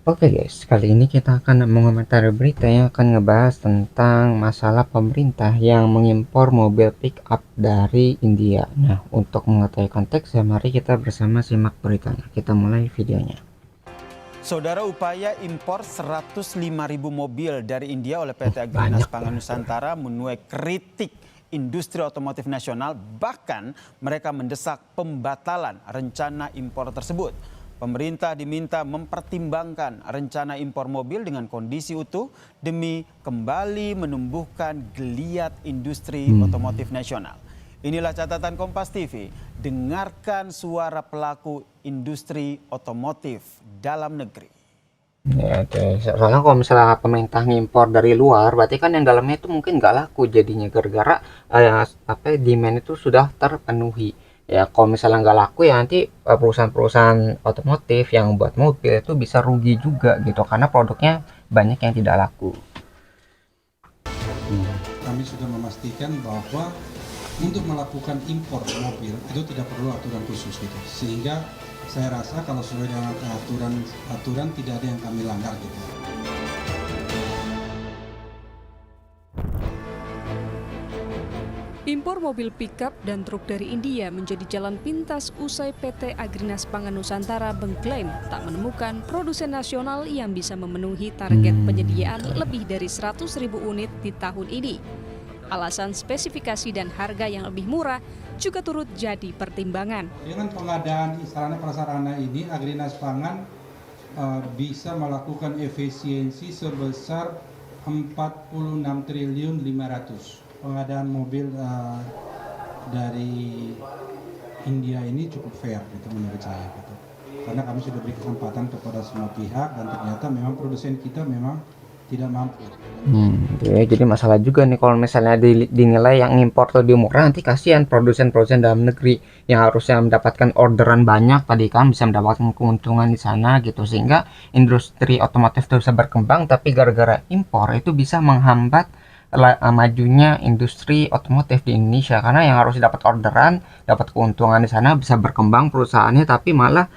Oke guys, kali ini kita akan mengomentari berita yang akan ngebahas tentang masalah pemerintah yang mengimpor mobil pick up dari India. Nah, untuk mengetahui konteksnya, mari kita bersama simak beritanya. Kita mulai videonya. Saudara, upaya impor 105.000 mobil dari India oleh PT Banyak Agrinas Pangan banget. Nusantara menuai kritik industri otomotif nasional, bahkan mereka mendesak pembatalan rencana impor tersebut. Pemerintah diminta mempertimbangkan rencana impor mobil dengan kondisi utuh demi kembali menumbuhkan geliat industri otomotif nasional. Inilah catatan Kompas TV. Dengarkan suara pelaku industri otomotif dalam negeri. Ya, oke. Soalnya kalau misalnya pemerintah ngimpor dari luar, berarti kan yang dalamnya itu mungkin nggak laku jadinya gara-gara demand itu sudah terpenuhi. Ya, kalau misalnya nggak laku ya nanti perusahaan-perusahaan otomotif yang buat mobil itu bisa rugi juga gitu karena produknya banyak yang tidak laku. Kami sudah memastikan bahwa untuk melakukan impor mobil itu tidak perlu aturan khusus gitu, sehingga saya rasa kalau sesuai dengan aturan tidak ada yang kami langgar gitu. Impor mobil pickup dan truk dari India menjadi jalan pintas usai PT Agrinas Pangan Nusantara mengklaim tak menemukan produsen nasional yang bisa memenuhi target penyediaan lebih dari 100.000 unit di tahun ini. Alasan spesifikasi dan harga yang lebih murah juga turut jadi pertimbangan. Dengan pengadaan sarana prasarana ini, Agrinas Pangan bisa melakukan efisiensi sebesar 46 triliun 500. Pengadaan mobil dari India ini cukup fair gitu menurut saya gitu. Karena kami sudah beri kesempatan kepada semua pihak dan ternyata memang produsen kita memang tidak mampu. Ya, jadi masalah juga nih kalau misalnya dinilai yang impor lebih murah, nanti kasihan produsen-produsen dalam negeri yang harusnya mendapatkan orderan banyak tadi kan bisa mendapatkan keuntungan di sana gitu, sehingga industri otomotif itu bisa berkembang, tapi gara-gara impor itu bisa menghambat majunya industri otomotif di Indonesia karena yang harus dapat orderan, dapat keuntungan di sana bisa berkembang perusahaannya, tapi malah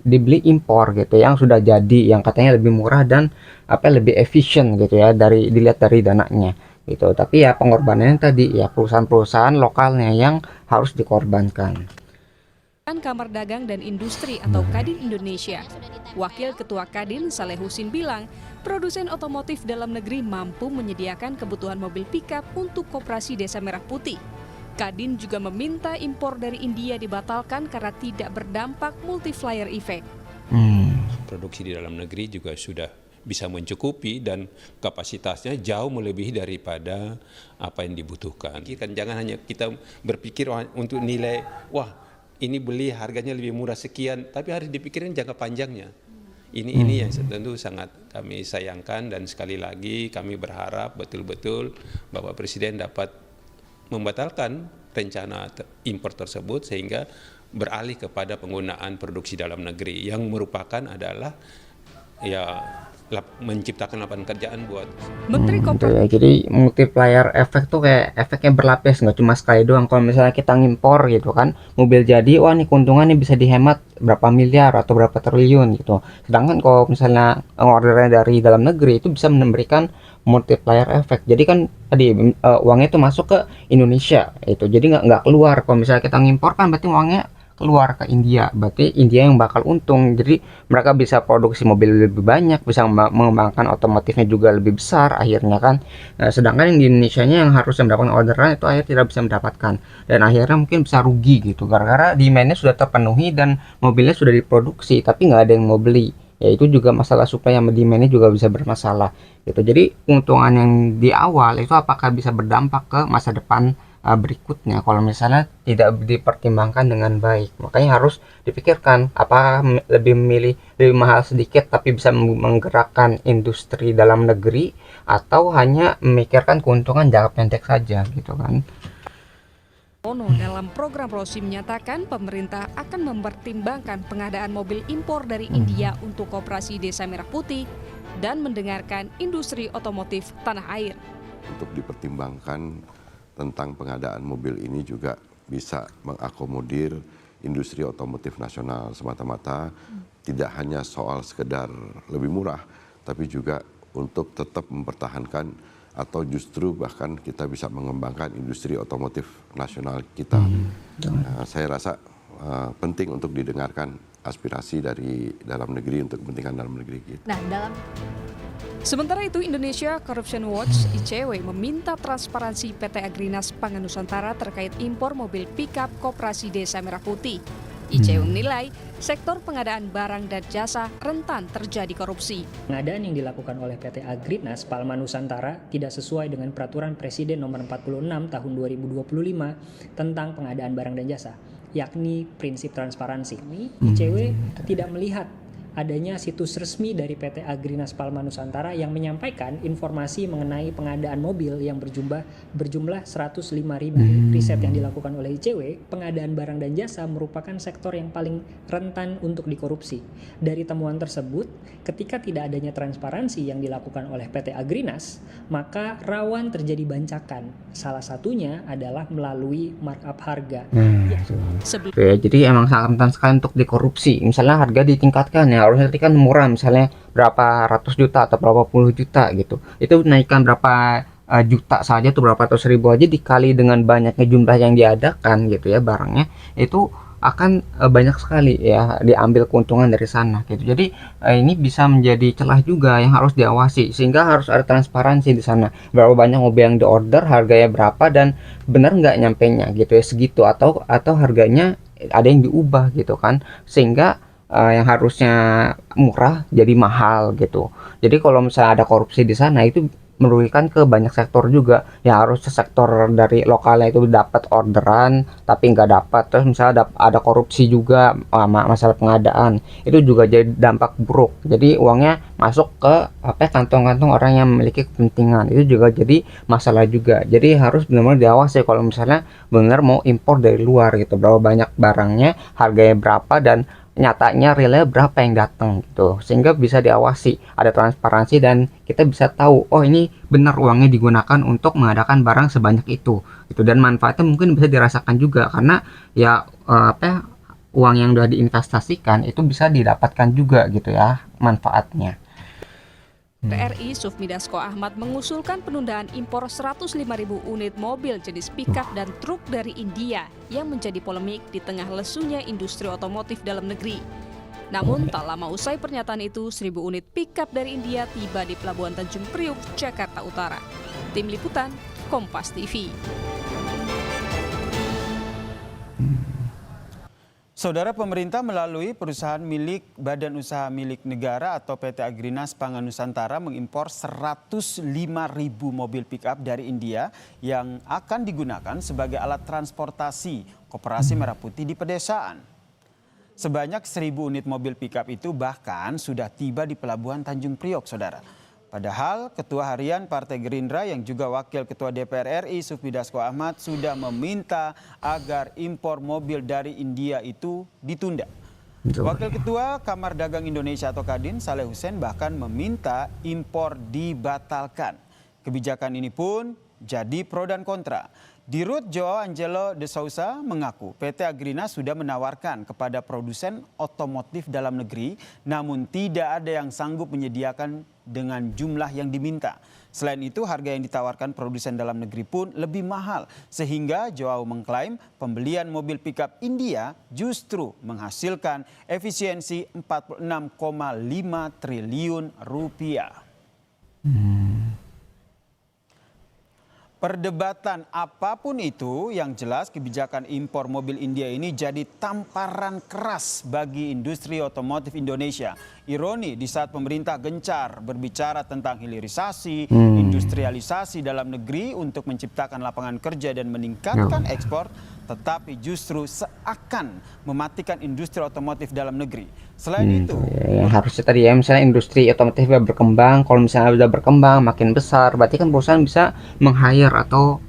dibeli impor gitu yang sudah jadi, yang katanya lebih murah dan lebih efisien gitu ya dari dilihat dari dananya gitu. Tapi ya pengorbanannya tadi ya perusahaan-perusahaan lokalnya yang harus dikorbankan. Kamar Dagang dan Industri atau Kadin Indonesia. Wakil Ketua Kadin Saleh Husin bilang, produsen otomotif dalam negeri mampu menyediakan kebutuhan mobil pickup untuk Koperasi Desa Merah Putih. Kadin juga meminta impor dari India dibatalkan karena tidak berdampak multiplier effect. Produksi di dalam negeri juga sudah bisa mencukupi dan kapasitasnya jauh melebihi daripada apa yang dibutuhkan. Jangan hanya kita berpikir untuk nilai, wah ini beli harganya lebih murah sekian, tapi harus dipikirin jangka panjangnya. Ini yang tentu sangat kami sayangkan, dan sekali lagi kami berharap betul-betul Bapak Presiden dapat membatalkan rencana impor tersebut sehingga beralih kepada penggunaan produksi dalam negeri yang merupakan adalah menciptakan lapangan kerjaan buat Menteri Ya, jadi multiplier efek tuh kayak efeknya berlapis, nggak cuma sekali doang. Kalau misalnya kita ngimpor gitu kan mobil jadi, wah nih keuntungannya bisa dihemat berapa miliar atau berapa triliun gitu, sedangkan kalau misalnya ordernya dari dalam negeri itu bisa memberikan multiplier efek. Jadi kan tadi uangnya itu masuk ke Indonesia itu, jadi nggak keluar. Kalau misalnya kita ngimpor kan berarti uangnya keluar ke India, berarti India yang bakal untung. Jadi mereka bisa produksi mobil lebih banyak, bisa mengembangkan otomotifnya juga lebih besar akhirnya kan. Nah, sedangkan yang di Indonesia nya yang harusnya mendapatkan orderan itu akhirnya tidak bisa mendapatkan, dan akhirnya mungkin bisa rugi gitu gara-gara demandnya sudah terpenuhi dan mobilnya sudah diproduksi tapi nggak ada yang mau beli. Ya itu juga masalah supply sama demandnya juga bisa bermasalah gitu. Jadi keuntungan yang di awal itu apakah bisa berdampak ke masa depan berikutnya kalau misalnya tidak dipertimbangkan dengan baik. Makanya harus dipikirkan apa lebih memilih lebih mahal sedikit tapi bisa menggerakkan industri dalam negeri, atau hanya memikirkan keuntungan jangka pendek saja gitu kan. Ono dalam program Rosi menyatakan pemerintah akan mempertimbangkan pengadaan mobil impor dari India untuk Koperasi Desa Merah Putih dan mendengarkan industri otomotif tanah air. Untuk dipertimbangkan tentang pengadaan mobil ini juga bisa mengakomodir industri otomotif nasional semata-mata, tidak hanya soal sekedar lebih murah, tapi juga untuk tetap mempertahankan atau justru bahkan kita bisa mengembangkan industri otomotif nasional kita. Saya rasa penting untuk didengarkan aspirasi dari dalam negeri untuk kepentingan dalam negeri kita. Sementara itu, Indonesia Corruption Watch (ICW) meminta transparansi PT Agrinas Pangan Nusantara terkait impor mobil pickup Koperasi Desa Merah Putih. ICW menilai sektor pengadaan barang dan jasa rentan terjadi korupsi. Pengadaan yang dilakukan oleh PT Agrinas Palma Nusantara tidak sesuai dengan Peraturan Presiden Nomor 46 Tahun 2025 tentang pengadaan barang dan jasa, yakni prinsip transparansi. ICW tidak melihat adanya situs resmi dari PT Agrinas Palma Nusantara yang menyampaikan informasi mengenai pengadaan mobil yang berjumlah 105.000. Riset yang dilakukan oleh ICW, pengadaan barang dan jasa merupakan sektor yang paling rentan untuk dikorupsi. Dari temuan tersebut, ketika tidak adanya transparansi yang dilakukan oleh PT Agrinas, maka rawan terjadi bancakan. Salah satunya adalah melalui markup harga. Jadi emang sangat rentan sekali untuk dikorupsi. Misalnya harga ditingkatkan ya, harusnya tadi kan murah, misalnya berapa ratus juta atau berapa puluh juta gitu, itu naikkan berapa juta saja tuh, berapa ratus ribu aja dikali dengan banyaknya jumlah yang diadakan gitu ya barangnya, itu akan banyak sekali ya diambil keuntungan dari sana gitu. Jadi ini bisa menjadi celah juga yang harus diawasi, sehingga harus ada transparansi di sana, berapa banyak mobil yang diorder, harganya berapa, dan benar nggak nyampenya gitu ya segitu, atau harganya ada yang diubah gitu kan, sehingga yang harusnya murah jadi mahal gitu. Jadi kalau misalnya ada korupsi di sana, itu merugikan ke banyak sektor juga. Ya harusnya sektor dari lokalnya itu dapat orderan tapi nggak dapat, terus misalnya ada korupsi juga masalah pengadaan, itu juga jadi dampak buruk. Jadi uangnya masuk ke kantong-kantong orang yang memiliki kepentingan, itu juga jadi masalah juga. Jadi harus benar-benar diawasi kalau misalnya benar mau impor dari luar gitu, berapa banyak barangnya, harganya berapa, dan nyatanya realnya berapa yang datang gitu, sehingga bisa diawasi, ada transparansi, dan kita bisa tahu oh ini benar uangnya digunakan untuk mengadakan barang sebanyak itu gitu, dan manfaatnya mungkin bisa dirasakan juga karena ya uang yang sudah diinvestasikan itu bisa didapatkan juga gitu ya manfaatnya. TRI Sufmi Dasko Ahmad mengusulkan penundaan impor 105.000 unit mobil jenis pickup dan truk dari India yang menjadi polemik di tengah lesunya industri otomotif dalam negeri. Namun tak lama usai pernyataan itu, 1.000 unit pickup dari India tiba di Pelabuhan Tanjung Priuk, Jakarta Utara. Tim Liputan, Kompas TV. Saudara, pemerintah melalui perusahaan milik Badan Usaha Milik Negara atau PT Agrinas Pangan Nusantara mengimpor 105.000 mobil pick-up dari India yang akan digunakan sebagai alat transportasi Koperasi Merah Putih di pedesaan. Sebanyak 1.000 unit mobil pick-up itu bahkan sudah tiba di Pelabuhan Tanjung Priok, saudara. Padahal Ketua Harian Partai Gerindra yang juga Wakil Ketua DPR RI Sufmi Dasko Ahmad sudah meminta agar impor mobil dari India itu ditunda. Wakil Ketua Kamar Dagang Indonesia atau Kadin Saleh Hussein bahkan meminta impor dibatalkan. Kebijakan ini pun jadi pro dan kontra. Dirut Joao Angelo de Souza mengaku PT Agrinas sudah menawarkan kepada produsen otomotif dalam negeri, namun tidak ada yang sanggup menyediakan dengan jumlah yang diminta. Selain itu, harga yang ditawarkan produsen dalam negeri pun lebih mahal, sehingga Joao mengklaim pembelian mobil pickup India justru menghasilkan efisiensi 46,5 triliun rupiah. Perdebatan apapun itu, yang jelas kebijakan impor mobil India ini jadi tamparan keras bagi industri otomotif Indonesia. Ironi di saat pemerintah gencar berbicara tentang hilirisasi, industrialisasi dalam negeri untuk menciptakan lapangan kerja dan meningkatkan ekspor, tetapi justru seakan mematikan industri otomotif dalam negeri. Selain itu, yang harusnya tadi ya, misalnya industri otomotif berkembang, kalau misalnya sudah berkembang makin besar, berarti kan perusahaan bisa meng-hire atau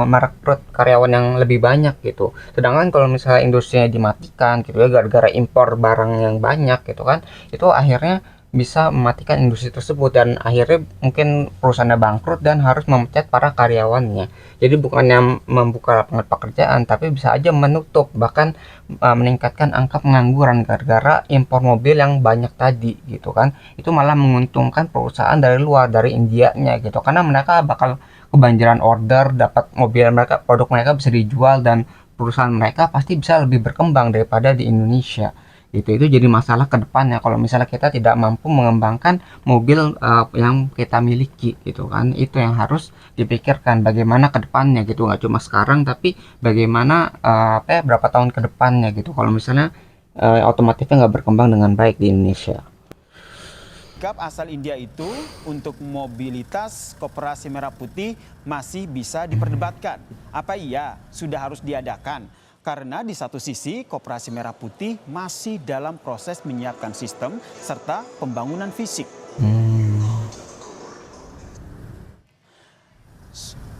merekrut karyawan yang lebih banyak gitu. Sedangkan kalau misalnya industrinya dimatikan gitu ya gara-gara impor barang yang banyak gitu kan, itu akhirnya bisa mematikan industri tersebut dan akhirnya mungkin perusahaannya bangkrut dan harus memecat para karyawannya. Jadi bukannya membuka lapangan pekerjaan, tapi bisa aja menutup bahkan meningkatkan angka pengangguran gara-gara impor mobil yang banyak tadi gitu kan. Itu malah menguntungkan perusahaan dari luar, dari Indianya gitu, karena mereka bakal kebanjiran order, dapat mobil mereka, produk mereka bisa dijual dan perusahaan mereka pasti bisa lebih berkembang daripada di Indonesia. Itu jadi masalah ke depannya kalau misalnya kita tidak mampu mengembangkan mobil yang kita miliki gitu kan. Itu yang harus dipikirkan bagaimana ke depannya gitu, nggak cuma sekarang tapi bagaimana berapa tahun ke depannya gitu kalau misalnya otomotifnya nggak berkembang dengan baik di Indonesia. Pickup asal India itu untuk mobilitas Koperasi Merah Putih masih bisa diperdebatkan. Apa iya sudah harus diadakan? Karena di satu sisi Koperasi Merah Putih masih dalam proses menyiapkan sistem serta pembangunan fisik.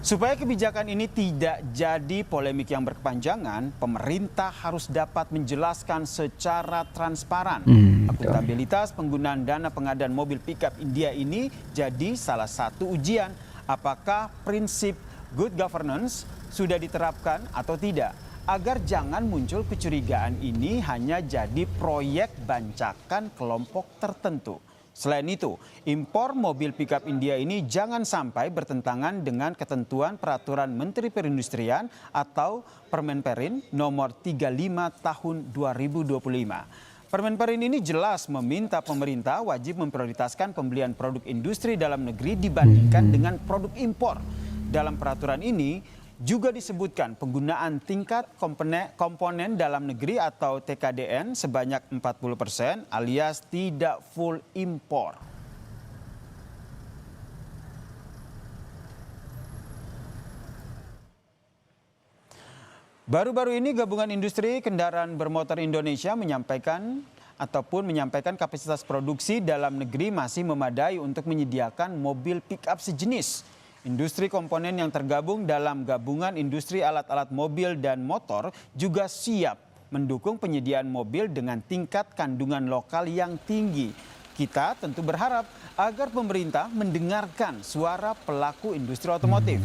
Supaya kebijakan ini tidak jadi polemik yang berkepanjangan, pemerintah harus dapat menjelaskan secara transparan. Akuntabilitas penggunaan dana pengadaan mobil pickup India ini jadi salah satu ujian apakah prinsip good governance sudah diterapkan atau tidak. Agar jangan muncul kecurigaan ini hanya jadi proyek bancakan kelompok tertentu. Selain itu, impor mobil pickup India ini jangan sampai bertentangan dengan ketentuan Peraturan Menteri Perindustrian atau Permenperin nomor 35 tahun 2025. Permenperin ini jelas meminta pemerintah wajib memprioritaskan pembelian produk industri dalam negeri dibandingkan dengan produk impor. Dalam peraturan ini juga disebutkan penggunaan tingkat komponen dalam negeri atau TKDN sebanyak 40% alias tidak full impor. Baru-baru ini Gabungan Industri Kendaraan Bermotor Indonesia menyampaikan kapasitas produksi dalam negeri masih memadai untuk menyediakan mobil pick-up sejenis. Industri komponen yang tergabung dalam Gabungan Industri Alat-alat Mobil dan Motor juga siap mendukung penyediaan mobil dengan tingkat kandungan lokal yang tinggi. Kita tentu berharap agar pemerintah mendengarkan suara pelaku industri otomotif,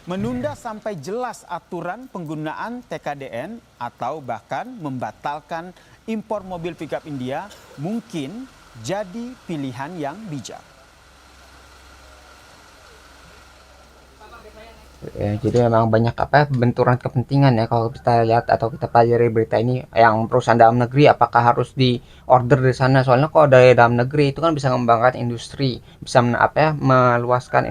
menunda sampai jelas aturan penggunaan TKDN atau bahkan membatalkan impor mobil pickup India mungkin jadi pilihan yang bijak. Ya, jadi memang banyak benturan kepentingan ya kalau kita lihat atau kita pelajari berita ini, yang perusahaan dalam negeri apakah harus di order dari sana, soalnya kalau dari dalam negeri itu kan bisa mengembangkan industri, bisa meluaskan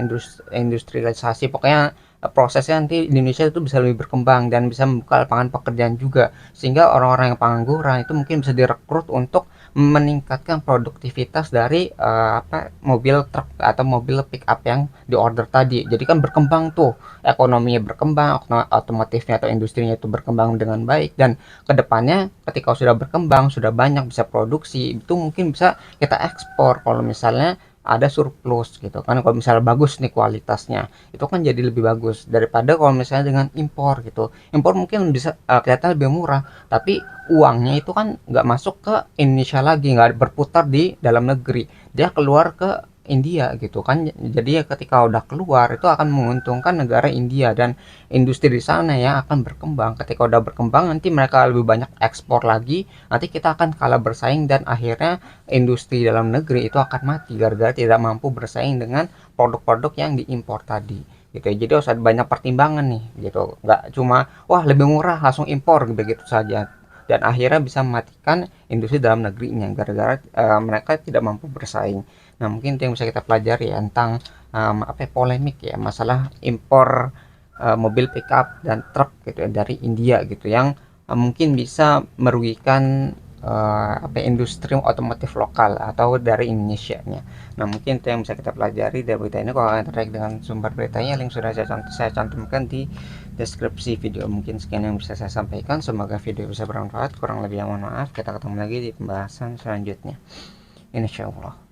industrialisasi, pokoknya prosesnya nanti di Indonesia itu bisa lebih berkembang dan bisa membuka lapangan pekerjaan juga, sehingga orang-orang yang pengangguran itu mungkin bisa direkrut untuk meningkatkan produktivitas dari mobil truk atau mobil pick up yang di order tadi. Jadi kan berkembang tuh, ekonominya berkembang, otomotifnya atau industrinya itu berkembang dengan baik, dan kedepannya ketika sudah berkembang, sudah banyak bisa produksi, itu mungkin bisa kita ekspor kalau misalnya ada surplus gitu kan. Kalau misalnya bagus nih kualitasnya, itu kan jadi lebih bagus daripada kalau misalnya dengan impor gitu. Impor mungkin bisa kelihatan lebih murah, tapi uangnya itu kan nggak masuk ke Indonesia lagi, nggak berputar di dalam negeri, dia keluar ke India gitu kan. Jadi ya ketika udah keluar itu akan menguntungkan negara India dan industri di sana yang akan berkembang. Ketika udah berkembang nanti mereka lebih banyak ekspor lagi, nanti kita akan kalah bersaing dan akhirnya industri dalam negeri itu akan mati gara-gara tidak mampu bersaing dengan produk-produk yang diimpor tadi gitu. Jadi harus ada banyak pertimbangan nih gitu, nggak cuma wah lebih murah langsung impor begitu saja, dan akhirnya bisa mematikan industri dalam negerinya gara-gara mereka tidak mampu bersaing. Nah mungkin itu yang bisa kita pelajari ya, tentang polemik ya masalah impor mobil pickup dan truk gitu ya, dari India gitu, yang mungkin bisa merugikan industri otomotif lokal atau dari Indonesia-nya. Nah mungkin itu yang bisa kita pelajari dari berita ini. Kalau kalian tertarik dengan sumber beritanya, link sudah saya cantumkan di deskripsi video. Mungkin sekian yang bisa saya sampaikan, semoga video bisa bermanfaat. Kurang lebih mohon maaf. Kita ketemu lagi di pembahasan selanjutnya, insyaallah.